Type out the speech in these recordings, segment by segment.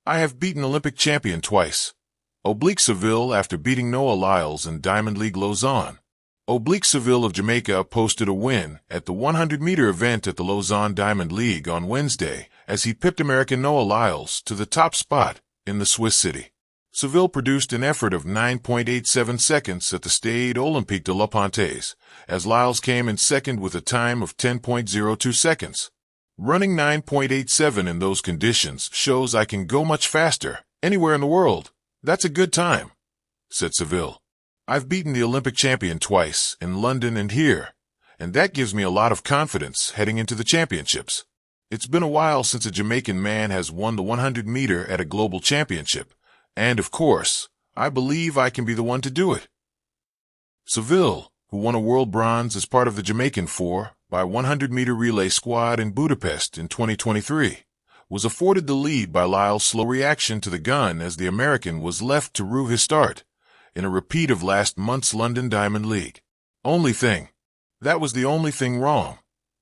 I have beaten Olympic champion twice. Oblique Seville after beating Noah Lyles in Diamond League Lausanne. Oblique Seville of Jamaica posted a win at the 100-meter event at the Lausanne Diamond League on Wednesday as he pipped American Noah Lyles to the top spot in the Swiss city. Seville produced an effort of 9.87 seconds at the Stade Olympique de La Pontaise, as Lyles came in second with a time of 10.02 seconds. Running 9.87 in those conditions shows I can go much faster, anywhere in the world. That's a good time, said Seville. I've beaten the Olympic champion twice, in London and here, and that gives me a lot of confidence heading into the championships. It's been a while since a Jamaican man has won the 100-meter at a global championship, and of course, I believe I can be the one to do it. Seville, who won a world bronze as part of the Jamaican 4x100-meter relay squad in Budapest in 2023, was afforded the lead by Lyles' slow reaction to the gun as the American was left to rue his start, in a repeat of last month's London Diamond League. That was the only thing wrong,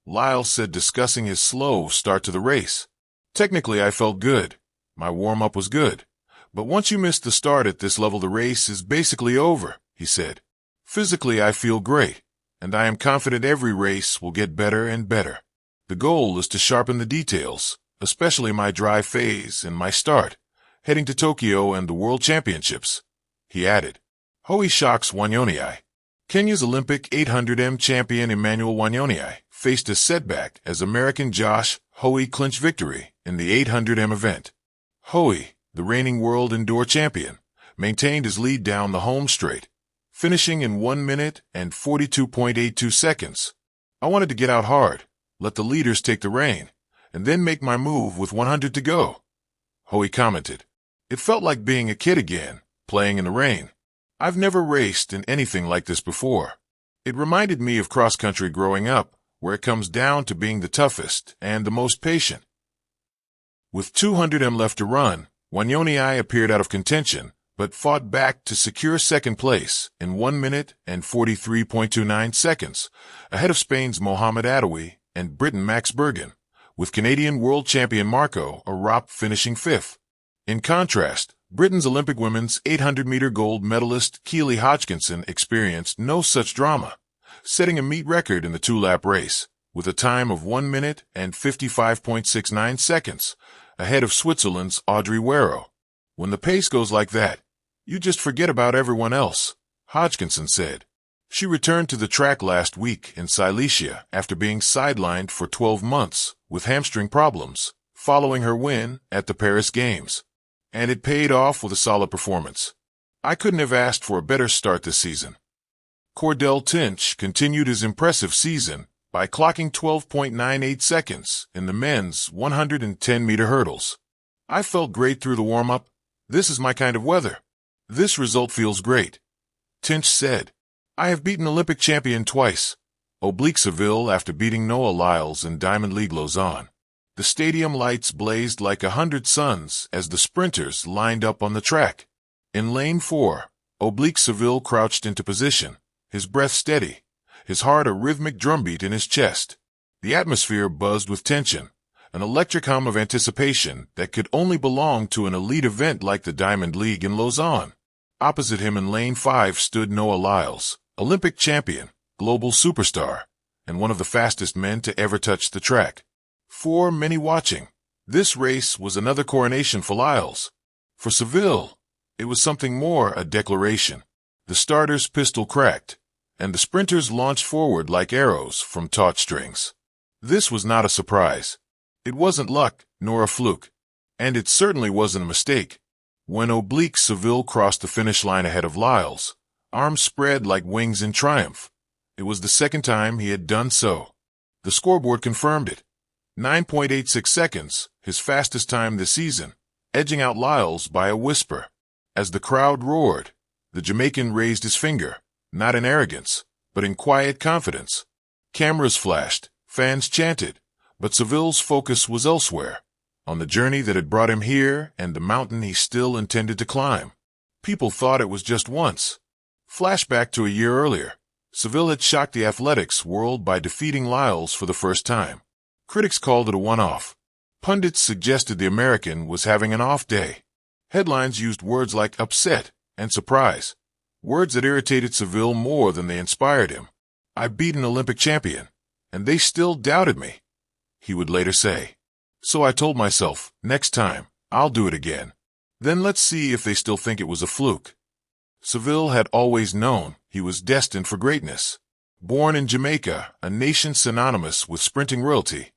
Lyles said, discussing his slow start to the race. Technically, I felt good. My warm-up was good. But once you miss the start at this level, the race is basically over, he said. Physically, I feel great, and I am confident every race will get better and better. The goal is to sharpen the details, especially my dry phase and my start, heading to Tokyo and the World Championships, he added. Howie shocks Wanyonyi. Kenya's Olympic 800m champion Emmanuel Wanyonyi faced a setback as American Josh Howie clinched victory in the 800m event. Howie, the reigning world indoor champion, maintained his lead down the home straight, finishing in 1 minute and 42.82 seconds. I wanted to get out hard, let the leaders take the reign, and then make my move with 100 to go, Howie commented. It felt like being a kid again, playing in the rain. I've never raced in anything like this before. It reminded me of cross-country growing up, where it comes down to being the toughest and the most patient. With 200m left to run, Wanyonyi appeared out of contention, but fought back to secure second place in 1 minute and 43.29 seconds, ahead of Spain's Mohamed Adoui and Britain Max Bergen, with Canadian world champion Marco Arop finishing fifth. In contrast, Britain's Olympic women's 800-meter gold medalist Keely Hodgkinson experienced no such drama, setting a meet record in the two-lap race, with a time of 1 minute and 55.69 seconds, ahead of Switzerland's Audrey Wero. When the pace goes like that, you just forget about everyone else, Hodgkinson said. She returned to the track last week in Silesia after being sidelined for 12 months with hamstring problems, following her win at the Paris Games. And it paid off with a solid performance. I couldn't have asked for a better start this season. Cordell Tinch continued his impressive season by clocking 12.98 seconds in the men's 110-meter hurdles. I felt great through the warm-up. This is my kind of weather. This result feels great, Tinch said. I have beaten Olympic champion twice, Oblique Seville after beating Noah Lyles in Diamond League Lausanne. The stadium lights blazed like 100 suns as the sprinters lined up on the track. In lane 4, Oblique Seville crouched into position, his breath steady, his heart a rhythmic drumbeat in his chest. The atmosphere buzzed with tension, an electric hum of anticipation that could only belong to an elite event like the Diamond League in Lausanne. Opposite him in lane 5 stood Noah Lyles, Olympic champion, global superstar, and one of the fastest men to ever touch the track. For many watching, this race was another coronation for Lyles. For Seville, it was something more, a declaration. The starter's pistol cracked, and the sprinters launched forward like arrows from taut strings. This was not a surprise. It wasn't luck, nor a fluke. And it certainly wasn't a mistake. When Oblique Seville crossed the finish line ahead of Lyles, arms spread like wings in triumph, it was the second time he had done so. The scoreboard confirmed it. 9.86 seconds, his fastest time this season, edging out Lyles by a whisper. As the crowd roared, the Jamaican raised his finger, not in arrogance, but in quiet confidence. Cameras flashed, fans chanted, but Seville's focus was elsewhere, on the journey that had brought him here and the mountain he still intended to climb. People thought it was just once. Flashback to a year earlier, Seville had shocked the athletics world by defeating Lyles for the first time. Critics called it a one-off. Pundits suggested the American was having an off day. Headlines used words like upset and surprise, words that irritated Seville more than they inspired him. I beat an Olympic champion, and they still doubted me, he would later say. So I told myself, next time, I'll do it again. Then let's see if they still think it was a fluke. Seville had always known he was destined for greatness. Born in Jamaica, a nation synonymous with sprinting royalty,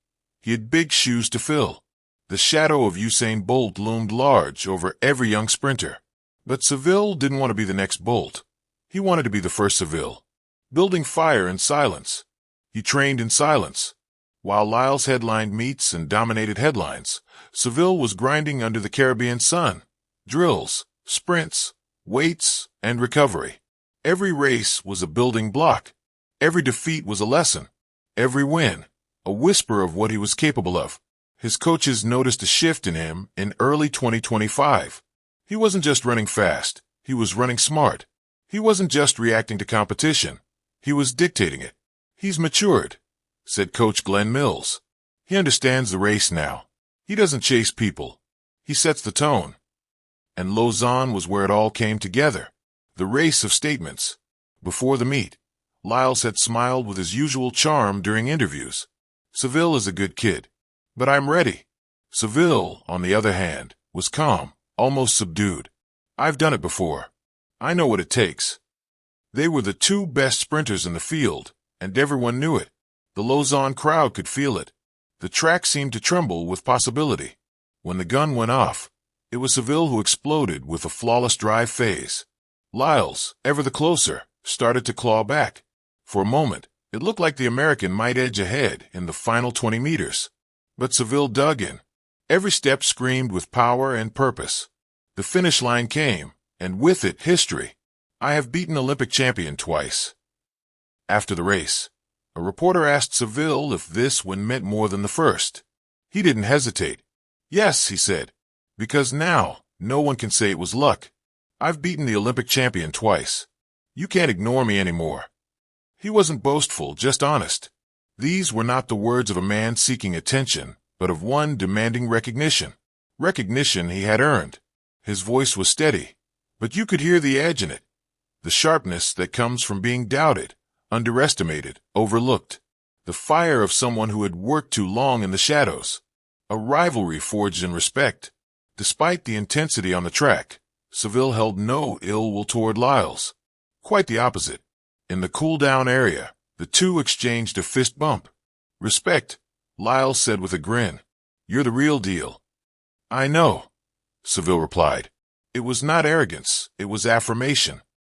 he had big shoes to fill. The shadow of Usain Bolt loomed large over every young sprinter. But Seville didn't want to be the next Bolt. He wanted to be the first Seville, building fire in silence. He trained in silence. While Lyles headlined meets and dominated headlines, Seville was grinding under the Caribbean sun. Drills, sprints, weights, and recovery. Every race was a building block. Every defeat was a lesson. Every win, a whisper of what he was capable of. His coaches noticed a shift in him in early 2025. He wasn't just running fast, he was running smart. He wasn't just reacting to competition, he was dictating it. He's matured, said Coach Glenn Mills. He understands the race now. He doesn't chase people. He sets the tone. And Lausanne was where it all came together. The race of statements. Before the meet, Lyles had smiled with his usual charm during interviews. Seville is a good kid, but I'm ready. Seville, on the other hand, was calm, almost subdued. I've done it before. I know what it takes. They were the two best sprinters in the field, and everyone knew it. The Lausanne crowd could feel it. The track seemed to tremble with possibility. When the gun went off, it was Seville who exploded with a flawless drive phase. Lyles, ever the closer, started to claw back. For a moment, it looked like the American might edge ahead in the final 20 meters. But Seville dug in. Every step screamed with power and purpose. The finish line came, and with it, history. I have beaten Olympic champion twice. After the race, a reporter asked Seville if this win meant more than the first. He didn't hesitate. Yes, he said, because now, no one can say it was luck. I've beaten the Olympic champion twice. You can't ignore me anymore. He wasn't boastful, just honest. These were not the words of a man seeking attention, but of one demanding recognition. Recognition he had earned. His voice was steady, but you could hear the edge in it. The sharpness that comes from being doubted, underestimated, overlooked. The fire of someone who had worked too long in the shadows. A rivalry forged in respect. Despite the intensity on the track, Seville held no ill will toward Lyles. Quite the opposite. In the cool-down area, the two exchanged a fist bump. Respect, Lyles said with a grin. You're the real deal. I know, Seville replied. It was not arrogance, it was affirmation.